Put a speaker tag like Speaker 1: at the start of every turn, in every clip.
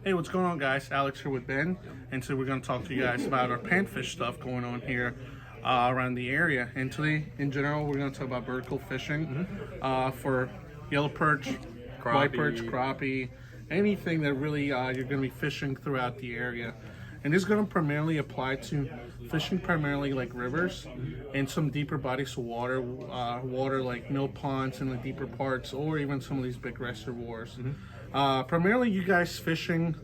Speaker 1: Hey, what's going on, guys? Alex here with Ben, and today we're going to talk to you guys about our panfish stuff going on here around the area. And today, in general, we're going to talk about vertical fishing for yellow perch, white perch, crappie, anything that really you're going to be fishing throughout the area. And this is going to primarily apply to fishing primarily like rivers and some deeper bodies of water, water like mill ponds in the deeper parts, or even some of these big reservoirs. Primarily you guys fishing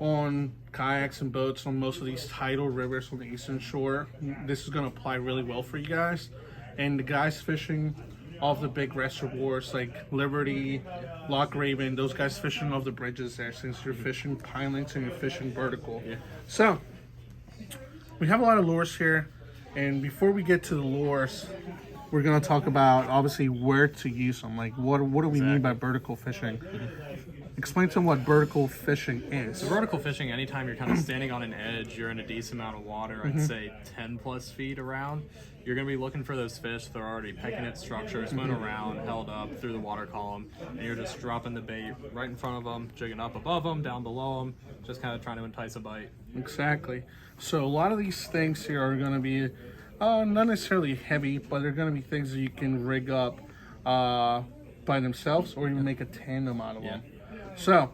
Speaker 1: on kayaks and boats on most of these tidal rivers on the eastern shore. This is going to apply really well for you guys. And the guys fishing off the big reservoirs like Liberty, Loch Raven, those guys fishing off the bridges there, since you're fishing pilots and you're fishing vertical. So we have a lot of lures here, and before we get to the lures, we're going to talk about obviously where to use them. Like what do we mean by vertical fishing? Explain to them what vertical fishing is.
Speaker 2: So vertical fishing, anytime you're kind of standing on an edge, you're in a decent amount of water, I'd say 10 plus feet around, you're going to be looking for those fish that are already pecking at structures, moving around, held up through the water column, and you're just dropping the bait right in front of them, jigging up above them, down below them, just kind of trying to entice a bite.
Speaker 1: Exactly. So a lot of these things here are going to be not necessarily heavy, but they're going to be things that you can rig up by themselves, or even make a tandem out of them. So,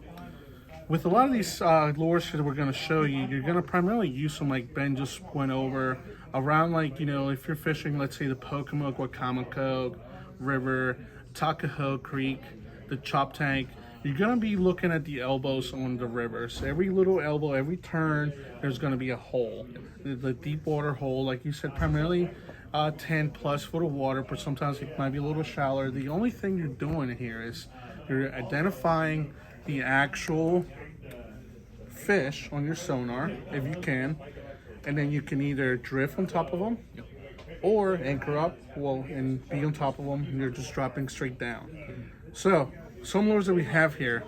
Speaker 1: with a lot of these lures that we're going to show you, you're going to primarily use them like Ben just went over, around like, you know, if you're fishing, let's say the Pocomoke, Wacomico River, Tuckahoe Creek, the Chop Tank, you're going to be looking at the elbows on the rivers. Every little elbow, every turn, there's going to be a hole. The deep water hole, like you said, primarily 10 plus foot of water, but sometimes it might be a little shallower. The only thing you're doing here is you're identifying the actual fish on your sonar, if you can, and then you can either drift on top of them or anchor up and be on top of them, and you're just dropping straight down. So some lures that we have here,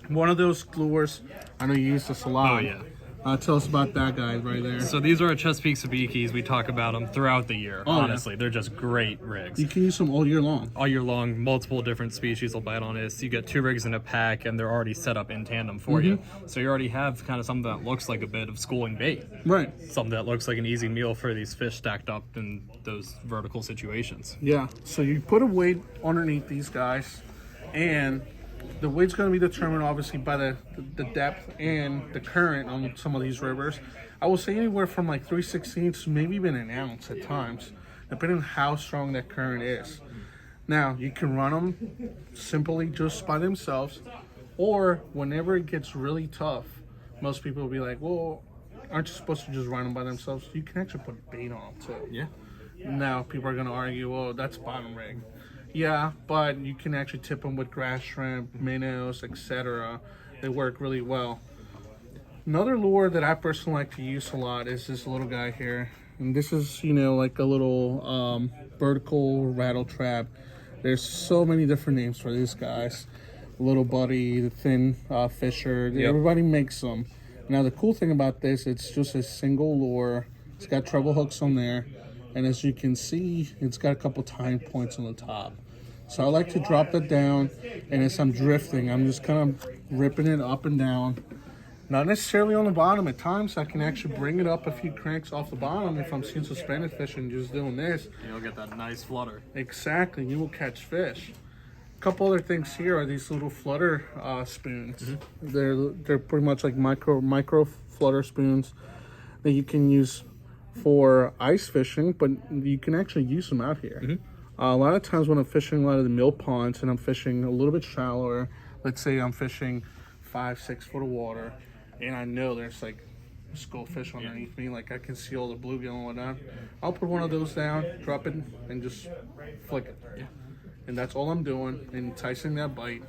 Speaker 1: one of those lures, I know you use this a lot.
Speaker 2: Oh yeah.
Speaker 1: Tell us about that guy right there.
Speaker 2: So these are our Chesapeake Sabikis. We talk about them throughout the year. Honestly, they're just great rigs.
Speaker 1: You can use them all year long.
Speaker 2: All year long, multiple different species will bite on this. You get 2 rigs in a pack, and they're already set up in tandem for you. So you already have kind of something that looks like a bit of schooling bait.
Speaker 1: Right.
Speaker 2: Something that looks like an easy meal for these fish stacked up in those vertical situations.
Speaker 1: Yeah. So you put a weight underneath these guys, and the weight's going to be determined obviously by the depth and the current on some of these rivers. I will say anywhere from like 3/16 to maybe even an ounce at times, depending on how strong that current is. Now, you can run them simply just by themselves, or whenever it gets really tough, most people will be like, well, aren't you supposed to just run them by themselves? You can actually put bait on them too.
Speaker 2: Yeah.
Speaker 1: Now, people are going to argue, well, that's bottom rig. Yeah, but you can actually tip them with grass shrimp, minnows, etc. They work really well. Another lure that I personally like to use a lot is this little guy here. And this is, you know, like a little vertical rattle trap. There's so many different names for these guys. Little buddy, the thin fisher, everybody makes them. Now the cool thing about this, it's just a single lure. It's got treble hooks on there. And as you can see, it's got a couple time points on the top. So I like to drop it down, and as I'm drifting, I'm just kind of ripping it up and down. Not necessarily on the bottom. At times, I can actually bring it up a few cranks off the bottom if I'm seeing suspended fish and just doing this.
Speaker 2: You'll get that nice flutter.
Speaker 1: Exactly, you will catch fish. A couple other things here are these little flutter spoons. They're pretty much like micro flutter spoons that you can use for ice fishing, but you can actually use them out here. A lot of times when I'm fishing a lot of the mill ponds and I'm fishing a little bit shallower, let's say I'm fishing 5-6 foot of water, and I know there's like schoolfish underneath me, like I can see all the bluegill and whatnot, I'll put one of those down, drop it, and just flick it. And that's all I'm doing, enticing that bite,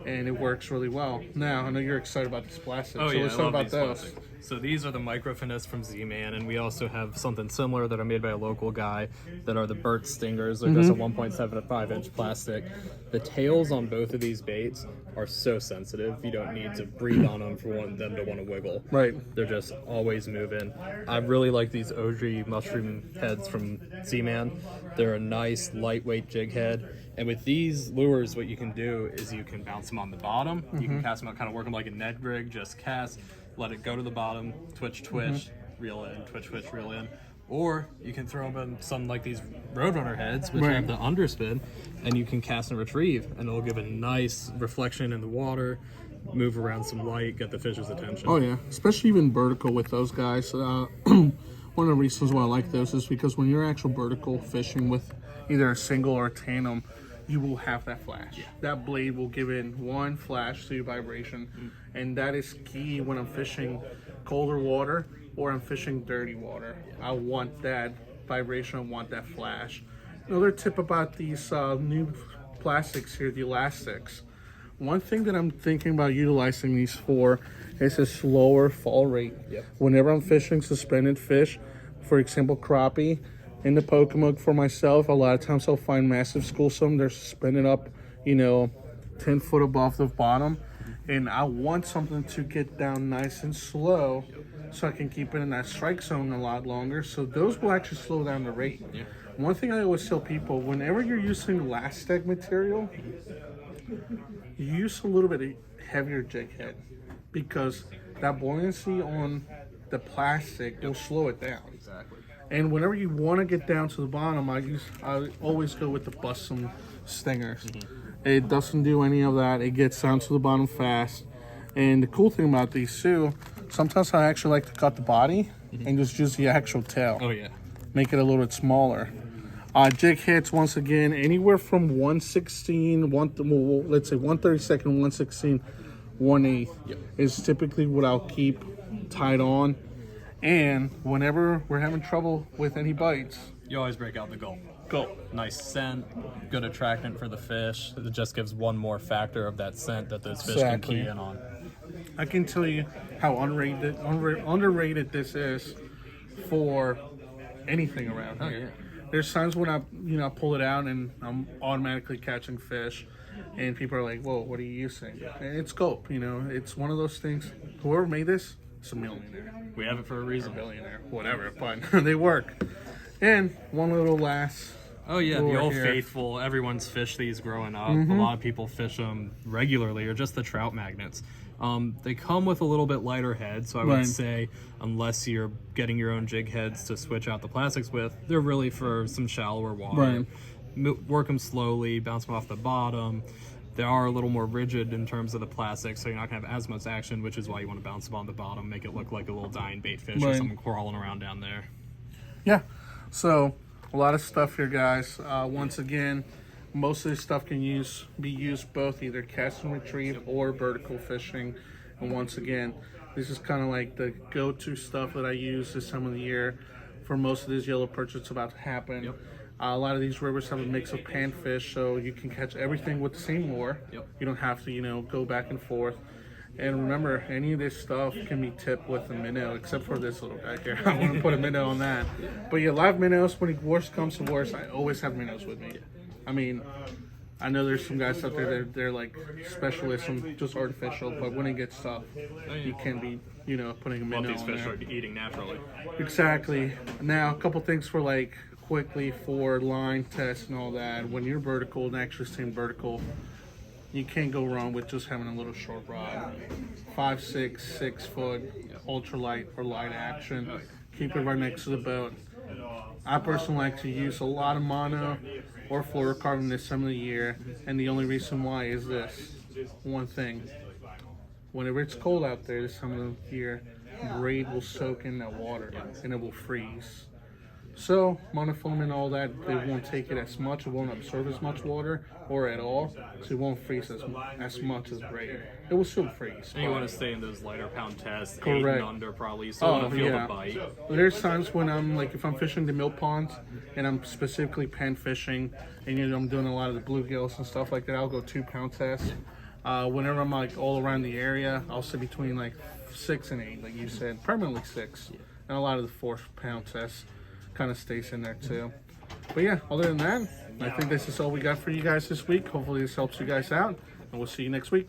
Speaker 1: and it works really well. Now, I know you're excited about this plastic, so let's talk about those.
Speaker 2: So these are the Micro Finesse from Z-Man, and we also have something similar that are made by a local guy that are the Burt Stingers. They're just a 1.75 inch plastic. The tails on both of these baits are so sensitive, you don't need to breathe on them for them to want to wiggle.
Speaker 1: Right.
Speaker 2: They're just always moving. I really like these OG mushroom heads from Z-Man. They're a nice lightweight jig head. And with these lures, what you can do is you can bounce them on the bottom. You can cast them out, kind of work them like a Ned rig, just cast, let it go to the bottom, twitch, reel in, twitch, reel in. Or you can throw them in some like these Roadrunner heads, which have the underspin, and you can cast and retrieve, and it'll give a nice reflection in the water, move around some light, get the fish's attention.
Speaker 1: Oh yeah, especially even vertical with those guys. One of the reasons why I like those is because when you're actual vertical fishing with either a single or a tandem, you will have that flash. Yeah. That blade will give in one flash to your vibration, and that is key when I'm fishing colder water or I'm fishing dirty water. I want that vibration, I want that flash. Another tip about these new plastics here, the elastics. One thing that I'm thinking about utilizing these for is a slower fall rate.
Speaker 2: Yep.
Speaker 1: Whenever I'm fishing suspended fish, for example, crappie, in the Pokemoke for myself, a lot of times I'll find massive schoolsome. They're suspended up, 10 foot above the bottom. And I want something to get down nice and slow so I can keep it in that strike zone a lot longer. So those will actually slow down the rate.
Speaker 2: Yeah.
Speaker 1: One thing I always tell people, whenever you're using elastic material, you use a little bit of heavier jig head because that buoyancy on the plastic will slow it down.
Speaker 2: Exactly.
Speaker 1: And whenever you want to get down to the bottom, I always go with the Bustum stingers. It doesn't do any of that. It gets down to the bottom fast. And the cool thing about these too, sometimes I actually like to cut the body and just use the actual tail.
Speaker 2: Oh yeah.
Speaker 1: Make it a little bit smaller. Jig hits, once again, anywhere from 1/16, let's say 1/32, 1/16, 1/8 is typically what I'll keep tied on. And whenever we're having trouble with any bites,
Speaker 2: You always break out the gulp.
Speaker 1: go.
Speaker 2: Nice scent, good attractant for the fish. It just gives one more factor of that scent that those fish
Speaker 1: Exactly.
Speaker 2: can key in on.
Speaker 1: I can tell you how underrated this is for anything around here.
Speaker 2: Oh, yeah.
Speaker 1: There's times when I pull it out and I'm automatically catching fish, and people are like, "Whoa, what are you using?" And it's gulp. It's one of those things. Whoever made this, is a millionaire,
Speaker 2: We have it for a reason.
Speaker 1: billionaire, whatever. But they work. And one little last.
Speaker 2: Oh yeah, the
Speaker 1: lure
Speaker 2: Old
Speaker 1: here.
Speaker 2: Faithful. Everyone's fished these growing up. A lot of people fish them regularly, or just the trout magnets. They come with a little bit lighter head, so I would
Speaker 1: Right.
Speaker 2: say unless you're getting your own jig heads to switch out the plastics with, they're really for some shallower water.
Speaker 1: Right.
Speaker 2: Work them slowly, bounce them off the bottom. They are a little more rigid in terms of the plastic, so you're not going to have as much action, which is why you want to bounce them on the bottom, make it look like a little dying bait fish or
Speaker 1: Right.
Speaker 2: something crawling around down there.
Speaker 1: Yeah. So a lot of stuff here, guys. Once again, most of this stuff can be used both either cast and retrieve or vertical fishing. And once again, this is kind of like the go-to stuff that I use this time of the year for most of these yellow perch that's about to happen.
Speaker 2: Yep.
Speaker 1: A lot of these rivers have a mix of panfish, so you can catch everything with the same lure.
Speaker 2: Yep.
Speaker 1: You don't have to, go back and forth. And remember, any of this stuff can be tipped with a minnow, except for this little guy here. I'm going to put a minnow on that. But yeah, live minnows, when worst comes to worst, I always have minnows with me. I mean, I know there's some guys out there that they're like specialists on just artificial, but when it gets tough, you can be, putting a minnow
Speaker 2: These
Speaker 1: on
Speaker 2: fish
Speaker 1: there.
Speaker 2: are eating naturally.
Speaker 1: Exactly. Now, a couple things for quickly for line tests and all that. When you're vertical and actually staying vertical, you can't go wrong with just having a little short rod. 5, 6 foot, ultralight or light action. Keep it right next to the boat. I personally like to use a lot of mono or fluorocarbon this time of the year, and the only reason why is this one thing. Whenever it's cold out there this time of the year, braid will soak in that water and it will freeze. So monofilament and all that, they won't take it as much, it won't absorb as much water or at all, so it won't freeze as much as braid. It will still freeze.
Speaker 2: And you want to stay in those lighter pound tests, 8
Speaker 1: Correct.
Speaker 2: and under probably, so you want to feel the bite.
Speaker 1: There's times when I'm if I'm fishing the mill ponds and I'm specifically pan fishing and I'm doing a lot of the bluegills and stuff like that, I'll go 2 pound tests. Whenever I'm all around the area, I'll say between 6 and 8, like you said, permanently 6. And a lot of the 4 pound tests kind of stays in there too. But yeah, other than that, I think this is all we got for you guys this week. Hopefully this helps you guys out, and we'll see you next week.